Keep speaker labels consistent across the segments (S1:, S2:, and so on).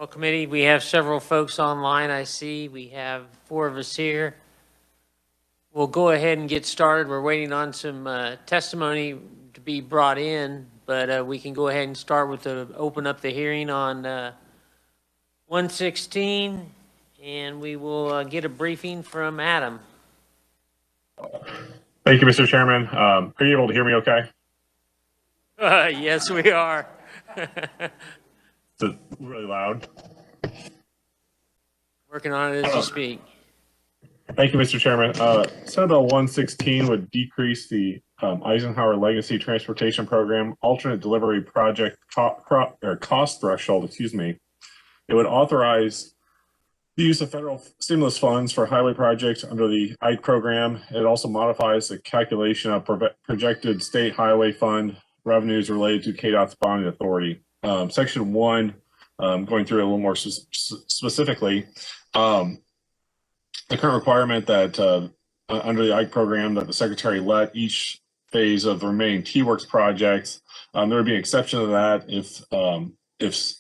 S1: Well, committee, we have several folks online. I see we have 4 of us here. We'll go ahead and get started. We're waiting on some testimony to be brought in, but we can go ahead and start with open up the hearing on 116, and we will get a briefing from Adam.
S2: Thank you, Mr. Chairman. Are you able to hear me okay?
S1: Yes, we are.
S2: It's really loud.
S1: Working on it as you speak.
S2: Thank you, Mr. Chairman. Senate Bill 116 would decrease the Eisenhower Legacy Transportation Program alternate delivery project cost threshold. It would authorize the use of federal stimulus funds for highway projects under the IKE program. It also modifies the calculation of projected state highway fund revenues related to Kdot's bonding authority. Section 1, going through it a little more specifically, the current requirement that under the IKE program that the Secretary let each phase of the remaining T-Works projects, there would be an exception to that if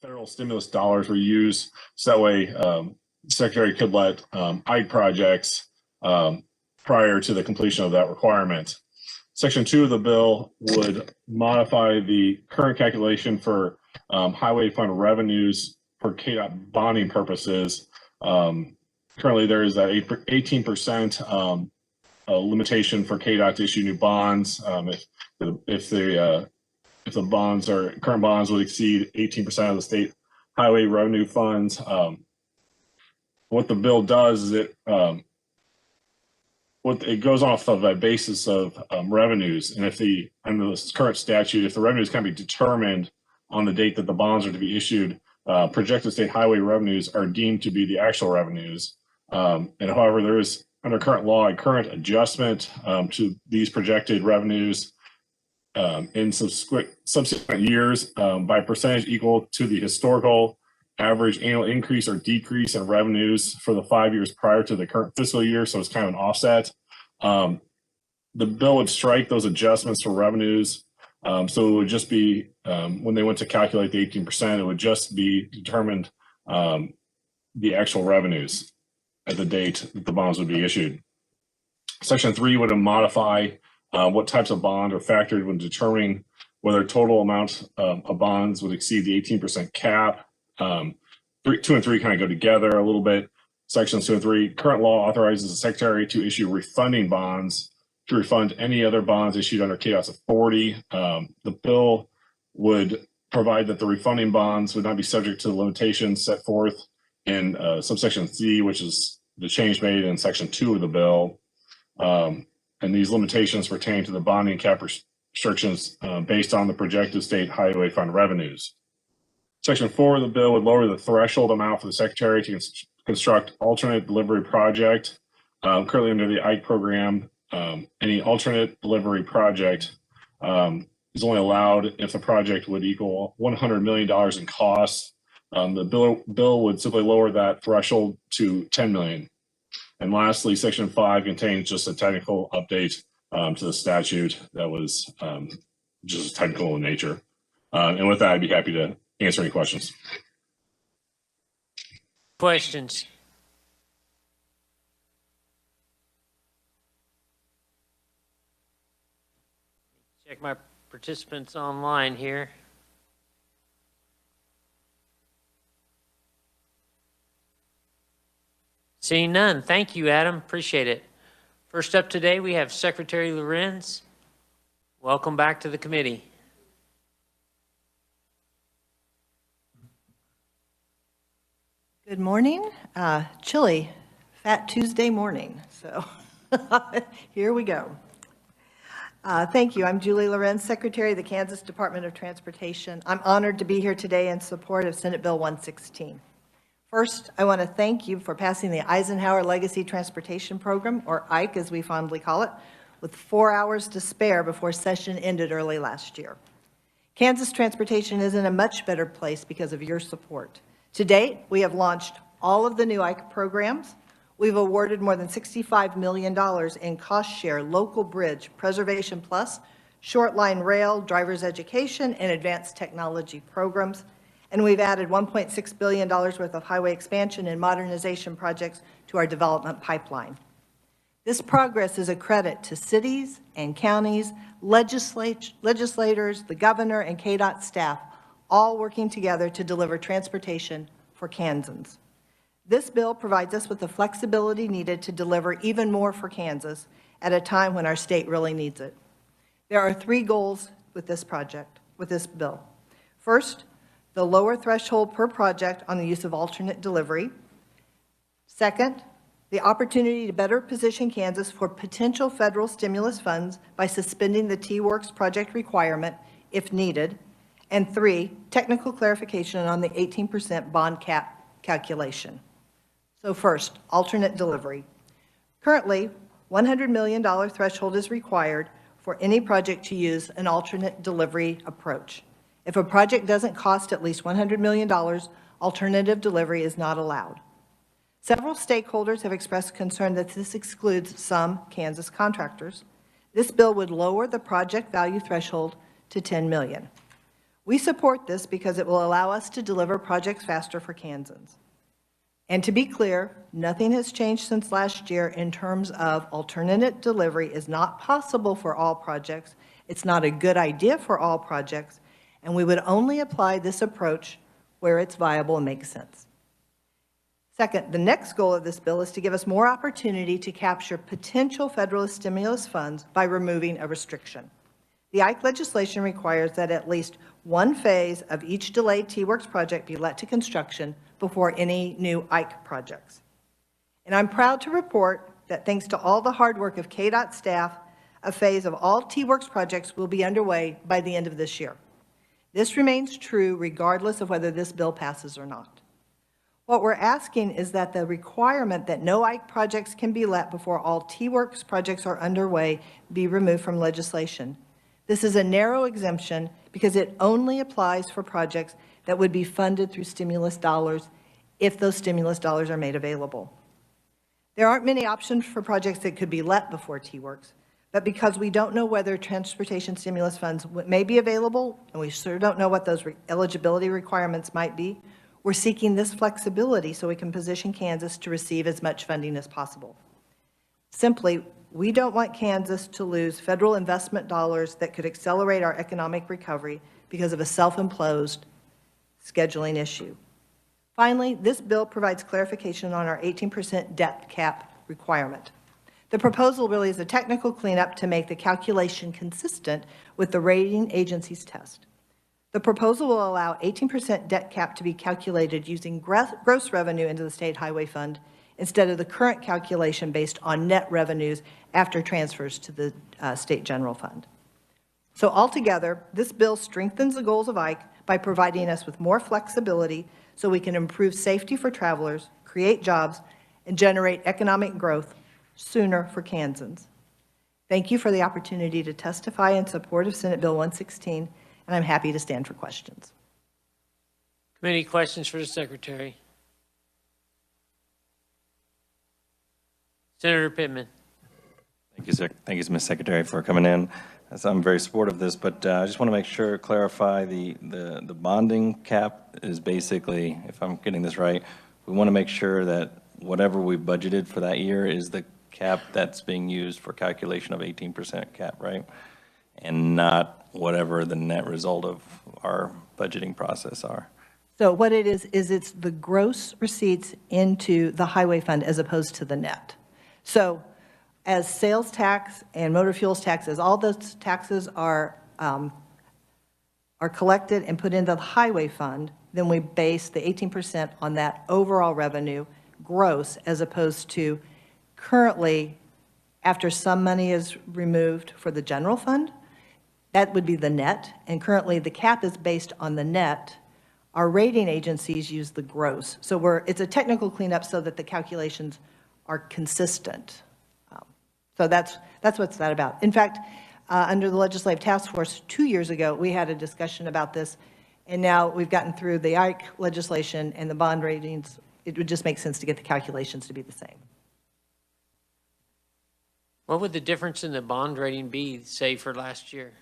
S2: federal stimulus dollars were used, so that way the Secretary could let IKE projects prior to the completion of that requirement. Section 2 of the bill would modify the current calculation for highway fund revenues for KDOT bonding purposes. Currently, there is that 18% limitation for KDOT to issue new bonds. If the bonds or current bonds would exceed 18% of the state highway revenue funds, what the bill does is it goes off of a basis of revenues, and if under the current statute, if the revenues can be determined on the date that the bonds are to be issued, projected state highway revenues are deemed to be the actual revenues. And however, there is under current law a current adjustment to these projected revenues in subsequent years by percentage equal to the historical average annual increase or decrease in revenues for the 5 years prior to the current fiscal year. So it's kind of an offset. The bill would strike those adjustments for revenues. So it would just be, when they went to calculate the 18%, it would just be determined the actual revenues at the date that the bonds would be issued. Section 3 would modify what types of bond are factored when determining whether total amount of bonds would exceed the 18% cap. 2 and 3 kind of go together a little bit. Sections 2 and 3, current law authorizes the Secretary to issue refunding bonds to refund any other bonds issued under KDOT's authority. The bill would provide that the refunding bonds would not be subject to the limitations set forth in subsection C, which is the change made in section 2 of the bill. And these limitations pertain to the bonding cap restrictions based on the projected state highway fund revenues. Section 4 of the bill would lower the threshold amount for the Secretary to construct alternate delivery project. Currently under the IKE program, any alternate delivery project is only allowed if the project would equal $100 million in costs. The bill would simply lower that threshold to $10 million. And lastly, Section 5 contains just a technical update to the statute that was just technical in nature. And with that, I'd be happy to answer any questions.
S1: Questions? Check my participants online here. Seeing none. Thank you, Adam. Appreciate it. First up today, we have Secretary Lorenz. Welcome back to the committee.
S3: Good morning. Chilly, Fat Tuesday morning. So here we go. Thank you. I'm Julie Lorenz, Secretary of the Kansas Department of Transportation. I'm honored to be here today in support of Senate Bill 116. First, I want to thank you for passing the Eisenhower Legacy Transportation Program, or IKE as we fondly call it, with 4 hours to spare before session ended early last year. Kansas transportation is in a much better place because of your support. To date, we have launched all of the new IKE programs. We've awarded more than $65 million in cost share local bridge preservation plus, short line rail, driver's education, and advanced technology programs. And we've added $1.6 billion worth of highway expansion and modernization projects to our development pipeline. This progress is a credit to cities and counties, legislators, the governor, and Kdot staff, all working together to deliver transportation for Kansans. This bill provides us with the flexibility needed to deliver even more for Kansas at a time when our state really needs it. There are 3 goals with this bill. First, the lower threshold per project on the use of alternate delivery. Second, the opportunity to better position Kansas for potential federal stimulus funds by suspending the T-Works project requirement if needed. And 3, technical clarification on the 18% bond cap calculation. So first, alternate delivery. Currently, $100 million threshold is required for any project to use an alternate delivery approach. If a project doesn't cost at least $100 million, alternative delivery is not allowed. Several stakeholders have expressed concern that this excludes some Kansas contractors. This bill would lower the project value threshold to $10 million. We support this because it will allow us to deliver projects faster for Kansans. And to be clear, nothing has changed since last year in terms of alternate delivery is not possible for all projects. It's not a good idea for all projects, and we would only apply this approach where it's viable and makes sense. Second, the next goal of this bill is to give us more opportunity to capture potential federal stimulus funds by removing a restriction. The Ike legislation requires that at least one phase of each delayed T-Works project be let to construction before any new Ike projects. And I'm proud to report that thanks to all the hard work of Kdot staff, a phase of all T-Works projects will be underway by the end of this year. This remains true regardless of whether this bill passes or not. What we're asking is that the requirement that no Ike projects can be let before all T-Works projects are underway be removed from legislation. This is a narrow exemption because it only applies for projects that would be funded through stimulus dollars if those stimulus dollars are made available. There aren't many options for projects that could be let before T-Works, but because we don't know whether transportation stimulus funds may be available, and we sure don't know what those eligibility requirements might be, we're seeking this flexibility so we can position Kansas to receive as much funding as possible. Simply, we don't want Kansas to lose federal investment dollars that could accelerate our economic recovery because of a self-imposed scheduling issue. Finally, this bill provides clarification on our 18% debt cap requirement. The proposal really is a technical cleanup to make the calculation consistent with the rating agency's test. The proposal will allow 18% debt cap to be calculated using gross revenue into the state highway fund instead of the current calculation based on net revenues after transfers to the state general fund. So altogether, this bill strengthens the goals of Ike by providing us with more flexibility so we can improve safety for travelers, create jobs, and generate economic growth sooner for Kansans. Thank you for the opportunity to testify in support of Senate Bill 116, and I'm happy to stand for questions.
S1: Committee questions for the Secretary? Senator Pittman.
S4: Thank you, sir. Thank you, Ms. Secretary, for coming in. So I'm very supportive of this, but I just want to make sure, clarify the bonding cap is basically, if I'm getting this right, we want to make sure that whatever we budgeted for that year is the cap that's being used for calculation of 18% cap, right? And not whatever the net result of our budgeting process are.
S3: So what it is it's the gross receipts into the highway fund as opposed to the net. So as sales tax and motor fuels taxes, all those taxes are collected and put into the highway fund, then we base the 18% on that overall revenue gross, as opposed to currently, after some money is removed for the general fund, that would be the net, and currently the cap is based on the net. Our rating agencies use the gross. So it's a technical cleanup so that the calculations are consistent. So that's what's that about. In fact, under the Legislative Task Force 2 years ago, we had a discussion about this, and now we've gotten through the Ike legislation and the bond ratings. It would just make sense to get the calculations to be the same.
S1: What would the difference in the bond rating be, say, for last year?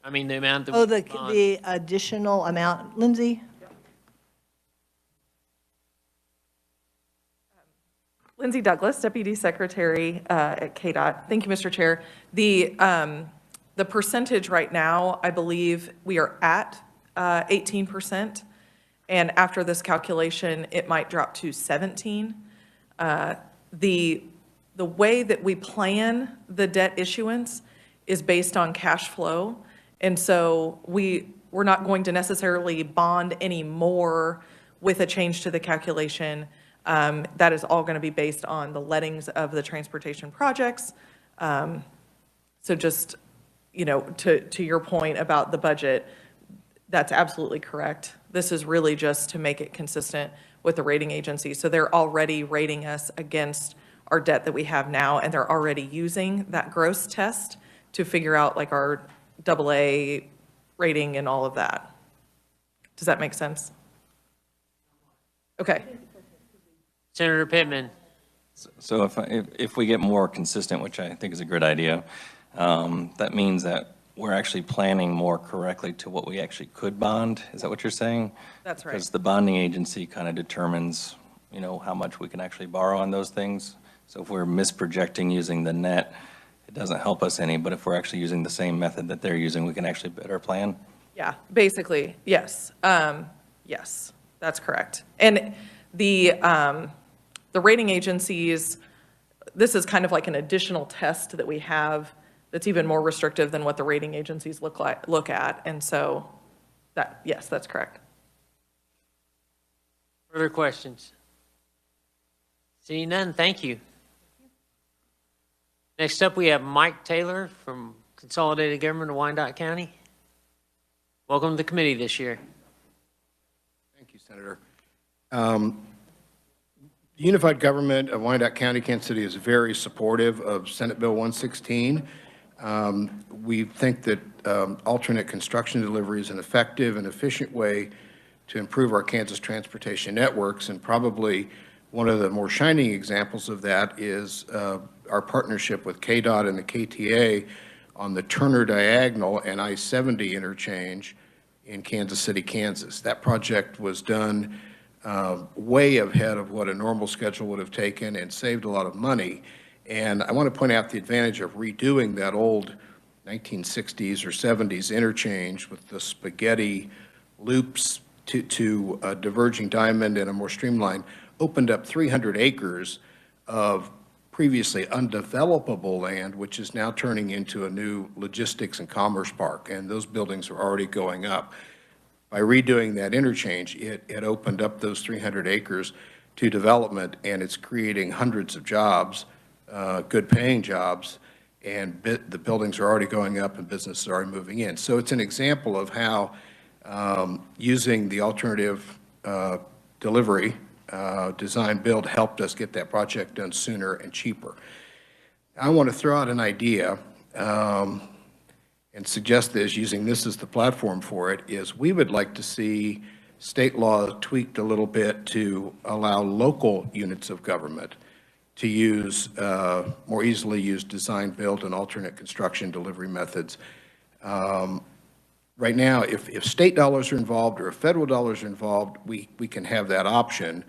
S1: I mean, the amount that
S3: Oh, the additional amount, Lindsay?
S5: Lindsay Douglas, Deputy Secretary at Kdot. Thank you, Mr. Chair. The percentage right now, I believe we are at 18%, and after this calculation, it might drop to 17. The way that we plan the debt issuance is based on cash flow, and so we're not going to necessarily bond any more with a change to the calculation. That is all going to be based on the lettings of the transportation projects. So just, you know, to your point about the budget, that's absolutely correct. This is really just to make it consistent with the rating agency. So they're already rating us against our debt that we have now, and they're already using that gross test to figure out like our AA rating and all of that. Does that make sense? Okay.
S1: Senator Pittman.
S4: So if we get more consistent, which I think is a good idea, that means that we're actually planning more correctly to what we actually could bond. Is that what you're saying?
S5: That's right.
S4: Because the bonding agency kind of determines, you know, how much we can actually borrow on those things. So if we're misprojecting using the net, it doesn't help us any, but if we're actually using the same method that they're using, we can actually better plan.
S5: Yeah, basically, yes. Yes, that's correct. And the rating agencies, this is kind of like an additional test that we have that's even more restrictive than what the rating agencies look at. And so that, yes, that's correct.
S1: Further questions? Seeing none, thank you. Next up, we have Mike Taylor from Consolidated Government of Wyandotte County. Welcome to the committee this year.
S6: Thank you, Senator. The Unified Government of Wyandotte County, Kansas City is very supportive of Senate Bill 116. We think that alternate construction delivery is an effective and efficient way to improve our Kansas transportation networks, and probably one of the more shining examples of that is our partnership with Kdot and the KTA on the Turner Diagonal and I-70 interchange in Kansas City, Kansas. That project was done way ahead of what a normal schedule would have taken and saved a lot of money. And I want to point out the advantage of redoing that old 1960s or 70s interchange with the spaghetti loops to a diverging diamond and a more streamlined, opened up 300 acres of previously undevelopable land, which is now turning into a new logistics and commerce park, and those buildings are already going up. By redoing that interchange, it opened up those 300 acres to development, and it's creating hundreds of jobs, good paying jobs, and the buildings are already going up and businesses are already moving in. So it's an example of how using the alternative delivery design build helped us get that project done sooner and cheaper. I want to throw out an idea and suggest this, using this as the platform for it, is we would like to see state law tweaked a little bit to allow local units of government to use, more easily use design, build, and alternate construction delivery methods. Right now, if state dollars are involved or if federal dollars are involved, we can have that option,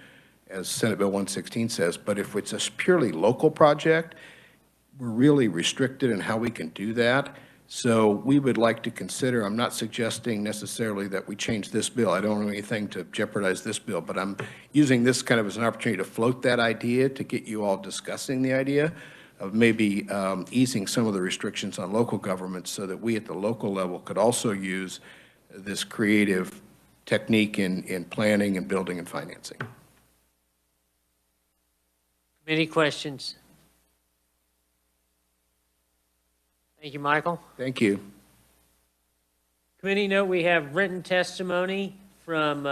S6: as Senate Bill 116 says. But if it's a purely local project, we're really restricted in how we can do that. So we would like to consider, I'm not suggesting necessarily that we change this bill. I don't have anything to jeopardize this bill, but I'm using this kind of as an opportunity to float that idea, to get you all discussing the idea of maybe easing some of the restrictions on local governments so that we at the local level could also use this creative technique in planning and building and financing.
S1: Any questions? Thank you, Michael.
S6: Thank you.
S1: Committee note, we have written testimony from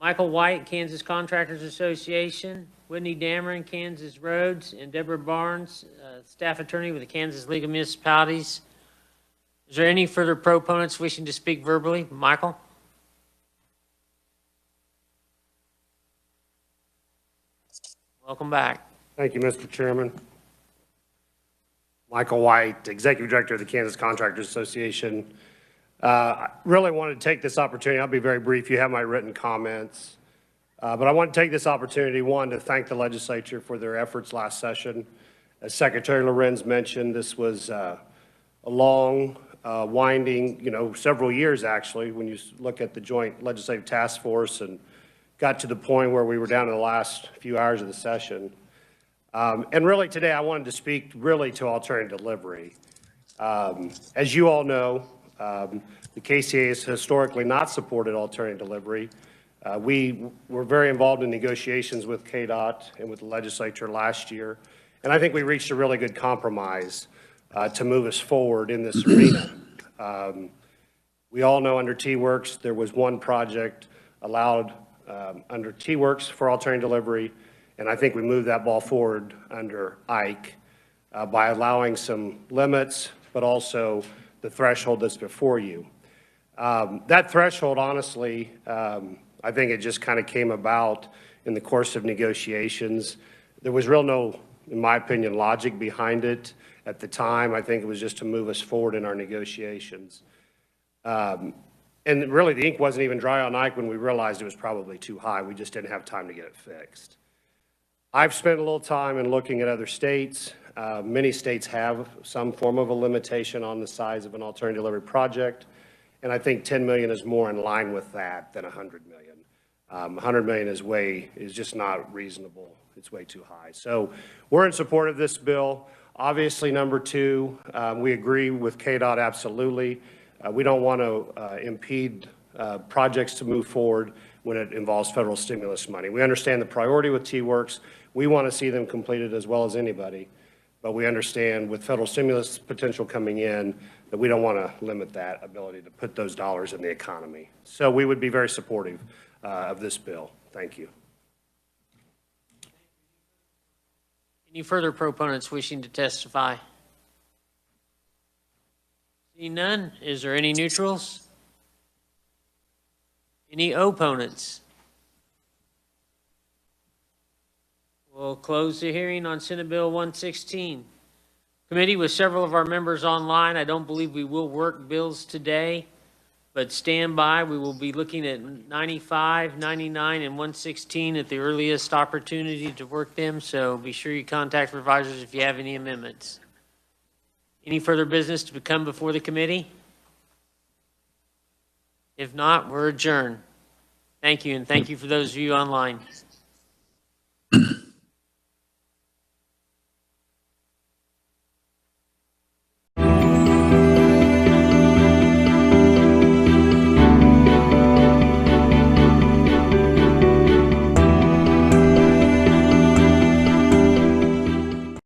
S1: Michael White, Kansas Contractors Association, Whitney Dameron, Kansas Roads, and Deborah Barnes, staff attorney with the Kansas League of Municipalities. Is there any further proponents wishing to speak verbally? Michael? Welcome back.
S7: Thank you, Mr. Chairman. Michael White, Executive Director of the Kansas Contractors Association. I really wanted to take this opportunity. I'll be very brief. You have my written comments. But I want to take this opportunity, one, to thank the legislature for their efforts last session. As Secretary Lorenz mentioned, this was a long, winding, several years actually, when you look at the Joint Legislative Task Force and got to the point where we were down to the last few hours of the session. And really today I wanted to speak really to alternative delivery. As you all know, the KCA has historically not supported alternative delivery. We were very involved in negotiations with Kdot and with the legislature last year, and I think we reached a really good compromise to move us forward in this arena. We all know under T-Works there was one project allowed under T-Works for alternative delivery, and I think we moved that ball forward under Ike by allowing some limits, but also the threshold that's before you. That threshold, honestly, I think it just kind of came about in the course of negotiations. There was no, in my opinion, logic behind it at the time. I think it was just to move us forward in our negotiations. And really, the ink wasn't even dry on Ike when we realized it was probably too high. We just didn't have time to get it fixed. I've spent a little time in looking at other states. Many states have some form of a limitation on the size of an alternative delivery project, and I think 10 million is more in line with that than 100 million. 100 million is just not reasonable. It's way too high. So we're in support of this bill. Obviously, number two, we agree with KDOT absolutely. We don't want to impede projects to move forward when it involves federal stimulus money. We understand the priority with T-Works. We want to see them completed as well as anybody, but we understand with federal stimulus potential coming in that we don't want to limit that ability to put those dollars in the economy. So we would be very supportive of this bill. Thank you.
S1: Any further proponents wishing to testify? Seeing none, is there any neutrals? Any opponents? We'll close the hearing on Senate Bill 116. Committee, with several of our members online, I don't believe we will work bills today, but stand by. We will be looking at 95, 99, and 116 at the earliest opportunity to work them, so be sure you contact revisers if you have any amendments. Any further business to come before the committee? If not, we're adjourned. Thank you, and thank you for those of you online.